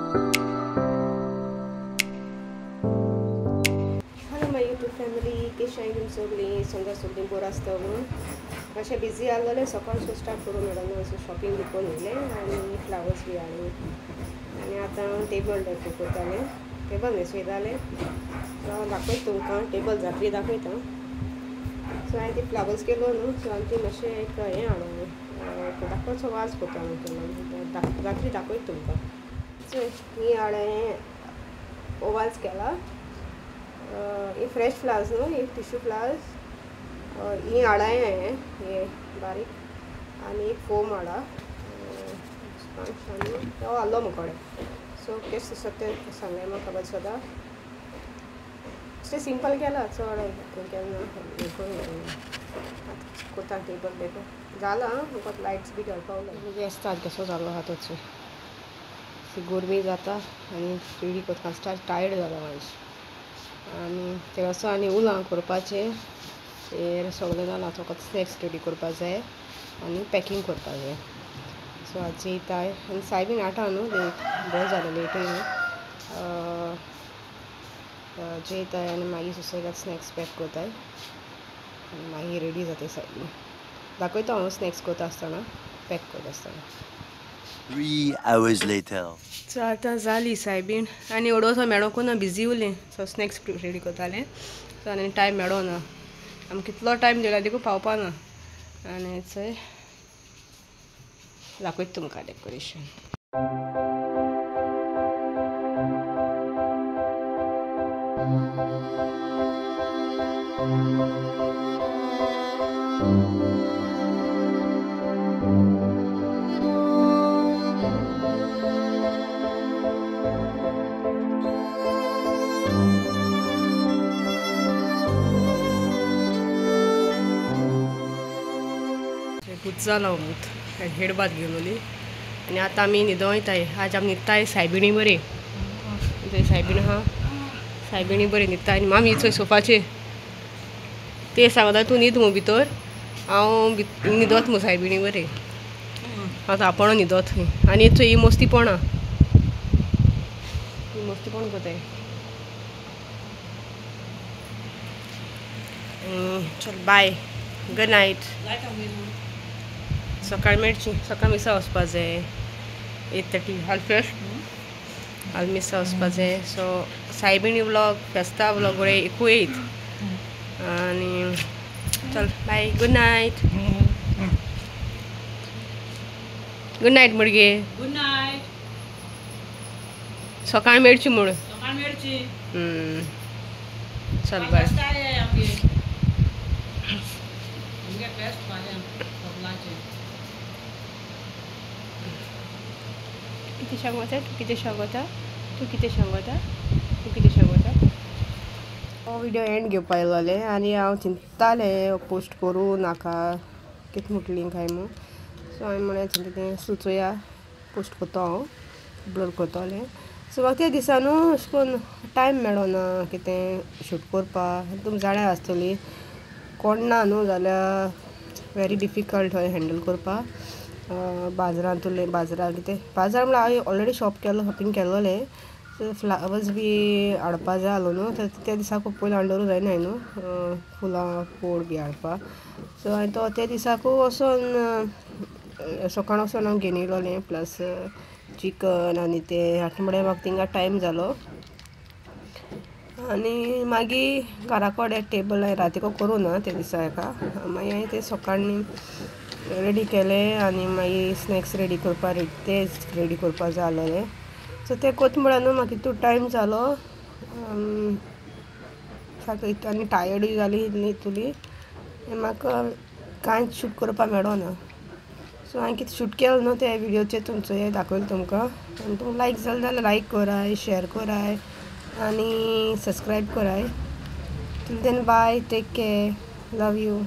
Hello my YouTube family, कशी आहे तुमची सगळी? समजा सगळी बरं असतं म्हणून अशें बिझी आसलेले सकाळसून स्टार्ट करून मेळना असो शॉपिंग बी करून येयलें आनी फ्लावर्स बी हाडले आनी आतां टेबल डेकोरेट करतालें टेबल न्हेसयतालें सो हांव दाखयता तुमकां टेबल जातली दाखयता सो हांवें ती फ्लावर्स केलो न्हू सो हांवें ती मातशें एक हें हाडून दाखोवचो वाज करता हांव केलो जातली दाखयता तुमकां सो ही हाडें ओवाल्स केला ये फ्रेश फ्लावर्स न्हू ये टिश्यू फ्लावर्स ही हाडाय हांवें हे बारीक आनी एक फोम हाडा आनी तो आहलो मुकोडे सो केश दिसता तें सांगलें म्हाका खबर सदां अशें सिंपल केला चड केन्ना हें करून कोता टेबल देखो जाला म्हाका लायट्स बी घालपाक म्हणजे स्टार्ट कसो जालो आहा तोच गोरमी जाता आनी रेडी करता स्टार्ट टायर्ड जाला मातशें आनी ते असो आनी उलां करपाचें तें सगळें जालां फकत स्नॅक्स रेडी करपा जाय आनी पॅकींग करपा जाय सो आज जेयताय आनी साय बीन आठा न्हू लेट बरें जालें लेटूय न्हू जेयताय आनी मागीर सुसेगाद स्नॅक्स पॅक करताय आनी मागीर रेडी जाताय साय बीन दाखयता हांव स्नॅक्स करता आसतना पॅक करता आसतना 3 hours later. सो आतां जाली साय बीन आनी ओडोसो मेळोंकू ना बिजी उरलें सो स्नॅक्स रेडी करतालें सो आनी टायम मेळो ना आमकां कितलो टायम दिला देखून पावपा ना आनी थंय दाखयता तुमकां डेकोरेशन जाला मूत हेडबात घेवन उली आनी आतां आमी न्हिदो वयताय आज आमी न्हिदताय सायबिणी बरी थंय सायबीण आहा सायबिणी बरी न्हिदताय आनी मामी थंय सोफाचेर ते सांगता तूं न्हीद मू भितर हांव न्हिदोत मू सायबिणी बरी आतां आपण न्हिदोत थंय आनी थंय ही मस्तीपणां कोताय चल बाय गुड नायट सकाळी मेळची सकाळ मिसा वचपा जाय 8:30 हाल मिसा वचपा जाय सो सायबिणी व्लॉग फेस्ता व्लॉग बरें एकू येत आनी चल बाय गुड नायट मुडगे गुड नाइट सकाळ मेळची म्हूण चल बाय कितें सांगता तूं कितें सांगता हो विडियो एंड घेवपा येयलोलें आनी हांव चिंततालें पोस्ट करूं नाका कितें म्हटलीं काय म्हूण सो हांवें म्हळें तें सुचोवया पोस्ट कोत्ता हांव अपलोड कोत्तोलें सो म्हाका त्या दिसा न्हू अशें करून टायम मेळोना कितें शूट करपा तुमी जाणा आसतलीं कोण ना न्हू जाल्यार वेरी डिफिकल्ट हय हँडल करपा बाजारांतले बाजारांत कितें बाजार म्हळ्यार हांवें ऑलरेडी शॉपिंग केल्लोलें सो फ्लावर्स बी हाडपा जाय आसलो न्हू तर त्या दिसाकू पयलीं हाडूं जायनाय न्हू फुलां पोड बी हाडपा सो हांवें तो त्या दिसाकू वचोन सकाळ वचोन हांव घेवन येयलोलें प्लस चिकन आनी ते हाडटा म्हळ्यार म्हाका थिंगा टायम जालो आनी मागीर घरा कडेन टेबल हांवें रातीको करूं ना त्या दिसा हेका मागीर हांवें ते सकाळीं रेडी केलें आनी मागीर स्नॅक्स रेडी करपा जाय आसलोलें सो तें कोत म्हळ्यार न्हू म्हाका इतू टायम जालो सारको आनी टायर्डूय जाली न्हिदुली म्हाका कांयच शूट करपा मेळो ना सो हांवें कितें शूट केलें न्हू त्या विडियोचेर तुमचो हें दाखयलें तुमकां आनी तुमकां लायक जालें जाल्यार लायक कराय शेअर कराय आनी सबस्क्रायब कराय till then bye take care love you